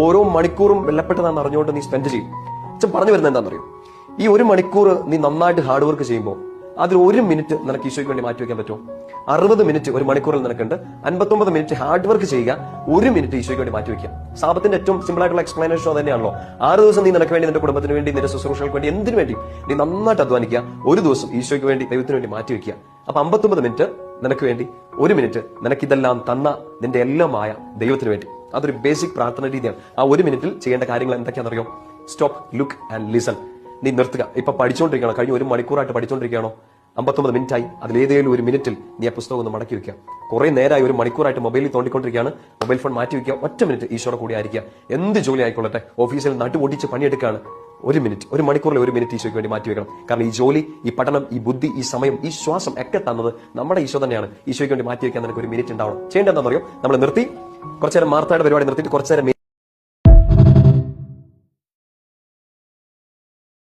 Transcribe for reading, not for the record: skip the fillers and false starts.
ഓരോ മണിക്കൂറും വിലപ്പെട്ടതാണെന്ന് അറിഞ്ഞുകൊണ്ട് നീ സ്പെൻഡ് ചെയ്യും. അച്ഛൻ പറഞ്ഞു വരുന്നത് എന്താണെന്നറിയോ? ഈ 1 മണിക്കൂർ നീ നന്നായിട്ട് ഹാർഡ് വർക്ക് ചെയ്യുമ്പോൾ അതിൽ 1 മിനിറ്റ് നിനക്ക് ഈശോയ്ക്ക് വേണ്ടി മാറ്റിവെക്കാൻ പറ്റുമോ? 60 മിനിറ്റ് 1 മണിക്കൂറിൽ നിനക്കുണ്ട്. 59 മിനിറ്റ് ഹാർഡ് വർക്ക് ചെയ്യുക, 1 മിനിറ്റ് ഈശോയ്ക്ക് വേണ്ടി മാറ്റിവെക്കുക. സാപത്തിന്റെ ഏറ്റവും സിമ്പിൾ ആയിട്ടുള്ള എക്സ്പ്ലനേഷൻ തന്നെയാണല്ലോ. 6 ദിവസം നീ നിനക്ക് വേണ്ടി, നിന്റെ കുടുംബത്തിന് വേണ്ടി, നിന്റെ ശുശ്രൂഷകൾക്ക് വേണ്ടി, എന്തിനു വേണ്ടി നീ നന്നായിട്ട് അധ്വാനിക്കുക. 1 ദിവസം ഈശോയ്ക്ക് വേണ്ടി, ദൈവത്തിന് വേണ്ടി മാറ്റിവെക്കുക. അപ്പൊ 59 മിനിറ്റ് നിനക്ക് വേണ്ടി, 1 മിനിറ്റ് നിനക്കിതെല്ലാം തന്ന നിന്റെ എല്ലാമായ ദൈവത്തിന് വേണ്ടി. അതൊരു ബേസിക് പ്രാർത്ഥന രീതിയാണ്. ആ 1 മിനിറ്റിൽ ചെയ്യേണ്ട കാര്യങ്ങൾ എന്തൊക്കെയാണെന്നറിയോ? Stop, look and listen. നീ നിർത്തുക. ഇപ്പൊ പഠിച്ചുകൊണ്ടിരിക്കണോ? കഴിഞ്ഞ 1 മണിക്കൂറായിട്ട് പഠിച്ചുകൊണ്ടിരിക്കുകയാണോ? 59 മിനിറ്റായി. അതിലേതെങ്കിലും 1 മിനിറ്റിൽ നീ ആ പുസ്തകം ഒന്ന് മടക്കി വെക്കുക. കുറെ നേരമായി 1 മണിക്കൂറായിട്ട് മൊബൈലിൽ തോണ്ടിക്കൊണ്ടിരിക്കുകയാണ്. മൊബൈൽ ഫോൺ മാറ്റി വെക്കുക. 1 മിനിറ്റ് ഈശോയുടെ കൂടി ആയിരിക്കുക. എന്ത് ജോലി ആയിക്കൊള്ളട്ടെ, ഓഫീസിൽ നട്ടുപൊടിച്ച് പണിയെടുക്കുകയാണ്, 1 മിനിറ്റ്, 1 മണിക്കൂറിൽ 1 മിനിറ്റ് ഈശോയ്ക്ക് വേണ്ടി മാറ്റി വെക്കണം. കാരണം ഈ ജോലി, ഈ പഠനം, ഈ ബുദ്ധി, ഈ സമയം, ഈ ശ്വാസം ഒക്കെ തന്നത് നമ്മുടെ ഈശോ തന്നെയാണ്. ഈശോയ്ക്ക് വേണ്ടി മാറ്റി വെക്കാൻ നിനക്ക് 1 മിനിറ്റ് ഉണ്ടാവണം. ചെയ്യേണ്ടതെന്നറിയോ? നമ്മൾ നിർത്തി കുറച്ചു നേരം മാർത്തായുടെ പരിപാടി നിർത്തിയിട്ട് കുറച്ചു നേരം